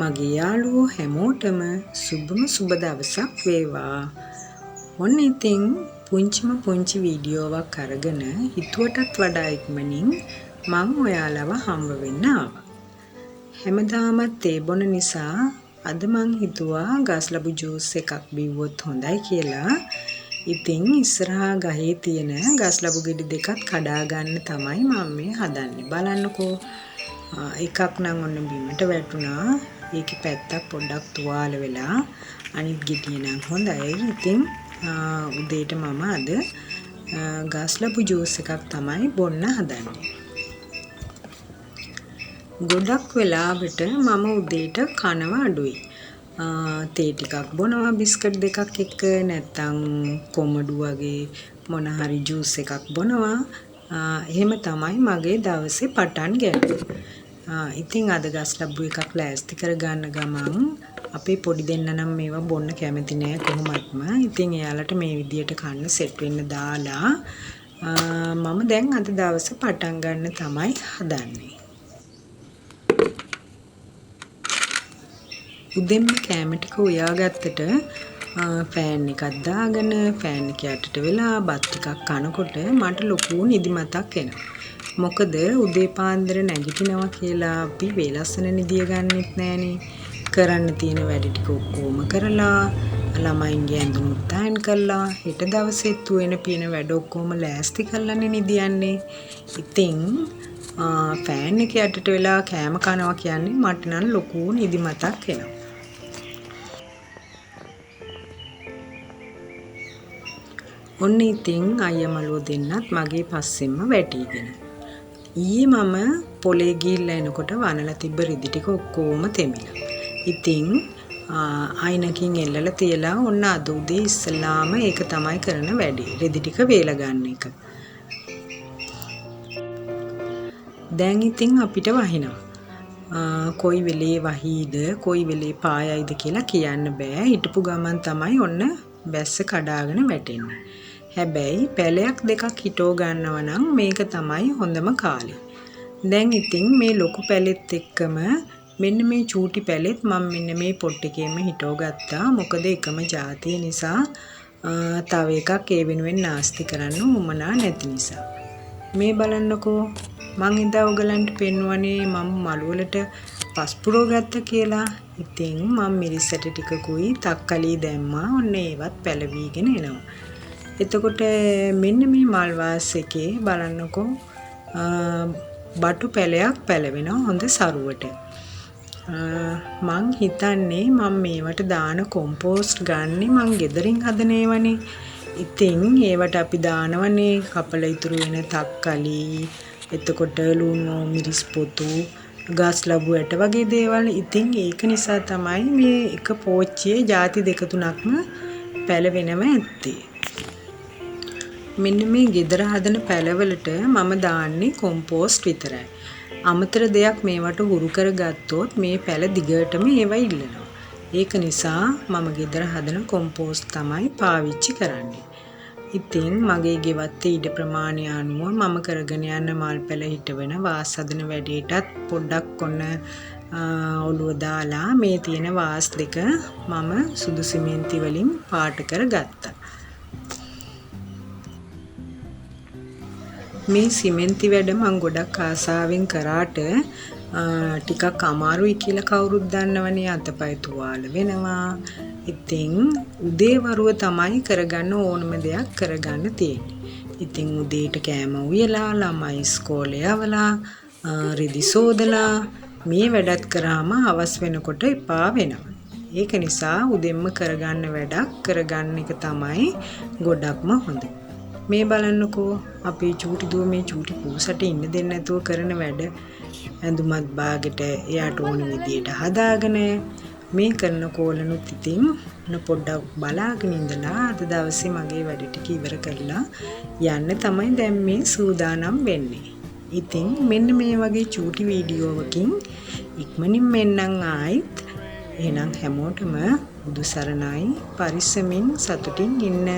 මගේ යාළුවෝ හැමෝටම සුබ දවසක් වේවා. ඔන්න ඉතින් පුංචි වීඩියෝවක් අරගෙන හිතුවටත් වඩා ඉක්මනින් මං ඔයාලව හම්බ වෙන්න ආවා. හැමදාමත් තේ බොන නිසා අද මං හිතුවා ගස්ලබු ජූස් එකක් බිව්වොත් හොඳයි කියලා. ඉතින් ඉස්සරහා ගහේ තියෙන ගස්ලබු ගෙඩි දෙකත් කඩා ගන්න තමයි මම මේ හදන්නේ. බලන්නකෝ. එකක් නම් ඔන්න බිමට වැටුණා. ඒකේ පැත්තක් පොඩ්ඩක් තුවාල වෙලා අනිත් ගෙඩිය නම් හොඳයි. ඉතින් උදේට මම අද ගස්ලබු ජූස් එකක් තමයි බොන්න හදන්නේ. ගොඩක් වෙලාවට මම උදේට කනවා අඩුයි. තේ ටිකක් බොනවා බිස්කට් දෙකක් එක්ක, නැත්නම් කොමඩු වගේ මොන හරි ජූස් එකක් බොනවා. එහෙම තමයි මගේ දවසේ පටන් ගන්නේ. ඉතින් අද ගස්ලබු එකක් ලෑස්ති කරගන්න ගමන් අපේ පොඩි දෙන්න නම් මේවා බොන්න කැමති නෑ කොහොමත්ම. ඉතින් එයාලට මේ විදියට කන්න සෙට් වෙන්න දාලා මම දැන් අද දවසේ පටන් ගන්න තමයි හදන්නේ. උදෙන්ම කෑම ටික උයාගත්තට ෆෑන් එකක් දාගෙන ෆෑන් එක යටට වෙලා බත් ටිකක් කනකොට මට ලොකු නිදිමතක් එනවා. මොකද උදේ පාන්දර නැගිටිනවා කියලා අපි වේලස්සන නිදිය ගන්නෙත් නෑනේ. කරන්න තියෙන වැඩ ටික ඔක්කොම කරලා ළමයින්ගේ ඇඳුමුත් අයන් කරලා හෙට දවසෙත් වෙන පින වැඩ ඔක්කොම ලෑස්ති කරලානේ නිදියන්නේ. ඉතින් ෆෑන් එක යටට වෙලා කෑම කනවා කියන්නේ මට නම් ලොකු නිදිමතක් එනවා. ඔන්න ඉතින් අයියා මලෝ දෙන්නත් මගේ පස්සෙන්ම වැටිගෙන. ඊයේ මම පොලේ ගිහිල්ලා එනකොට වනලා තිබ්බ රිදි ටික ඔක්කොම තෙමිලා. ඉතින් අයිනකින් එල්ලලා තියලා ඔන්න අද උදේ ඉස්සලාම ඒක තමයි කරන වැඩේ. රිදි ටික වේලා ගන්න එක. දැන් ඉතින් අපිට වහිනවා. කොයි වෙලේ වහීද කොයි වෙලේ පායයිද කියලා කියන්න බෑ. හිටපු ගමන් තමයි ඔන්න බැස්ස කඩාගෙන වැටෙන්නේ. හැබැයි පැලයක් දෙකක් හිටෝ ගන්නව නම් මේක තමයි හොඳම කාලේ. දැන් ඉතින් මේ ලොකු පැලෙත් එක්කම මෙන්න මේ චූටි පැලෙත් මම මෙන්න මේ පොට් එකේම හිටෝ ගත්තා. මොකද එකම જાතිය නිසා තව එකක් ඒ වෙනුවෙන් නාස්ති කරන්න උවමනා නැති නිසා. මේ බලන්නකෝ මං ඉදා ඔයගලන්ට පෙන්වන්නේ මම මළු වලට පස්පුරෝ ගත්ත කියලා. ඉතින් මම මිරිස්සට ටිකකුයි තක්කලි දැම්මා. ඔන්න ඒවත් පැලවිගෙන එනවා. එතකොට මෙන්න මේ මල් වාස් එකේ බලන්නකෝ බටු පැලයක් පැලවෙනවා හොඳ සරුවට. මං හිතන්නේ මම මේවට දාන කොම්පෝස්ට් ගන්නේ මං ගෙදරින් හදන ඒවානේ. ඉතින් ඒවට අපි දානවනේ කපල ඉතුරු වෙන තක්කලි, එතකොට ලුණු මිරිස් පොතු, ගස්ලබු ඇට වගේ දේවල්. ඉතින් ඒක නිසා තමයි මේ එක පෝච්චියේ ಜಾති දෙක තුනක්ම පැලවෙනව ඇත්තේ. මෙන්න මේ ගෙදර හදන පැලවලට මම දාන්නේ කොම්පෝස්ට් විතරයි. අමතර දෙයක් මේවට හුරු කරගත්තොත් මේ පැල දිගටම ඒවා ඉල්ලනවා. ඒක නිසා මම ගෙදර හදන කොම්පෝස්ට් තමයි පාවිච්චි කරන්නේ. ඉතින් මගේ ගෙවත්තේ ඉඩ ප්‍රමාණය අනුව මම කරගෙන යන මල් පැල හිටවෙන වාස් හදන වැඩේටත් පොඩ්ඩක් ඔන්න ඔළුව දාලා මේ තියෙන වාස් දෙක මම සුදු සිමෙන්ති වලින් පාට කරගත්තා. මේ සිමෙන්ති වැඩ මං ගොඩක් ආසාවෙන් කරාට ටිකක් අමාරුයි කියලා කවුරුත් දන්නවනේ. අතපය තුවාල වෙනවා. ඉතින් උදේ වරුව තමයි කරගන්න ඕනම දෙයක් කරගන්න තියෙන්නේ. ඉතින් උදේට කෑම උයලා ළමයි ඉස්කෝලේ යවලා රිදි සෝදලා මේ වැඩත් කරාම හවස් වෙනකොට එපා වෙනවා. ඒක නිසා උදෙන්ම කරගන්න වැඩක් කරගන්න එක තමයි ගොඩක්ම හොඳ. මේ බලන්නකෝ අපේ චූටි දුව මේ චූටි පූසට ඉන්න දෙන්නේ නැතුව කරන වැඩ. ඇඳුමත් බාගෙට එයාට ඕන විදියට හදාගෙන මේ කරන කෝලනුත් ඉතින් පොඩ්ඩක් බලාගෙන ඉඳලා අද දවසේ මගේ වැඩ ටික ඉවර කරලා යන්න තමයි දැන් මේ සූදානම් වෙන්නේ. ඉතින් මෙන්න මේ වගේ චූටි වීඩියෝවකින් ඉක්මනින් මෙන්නම් ආයිත්. එහෙනම් හැමෝටම බුදු සරණයි. පරිස්සමින් සතුටින් ඉන්න.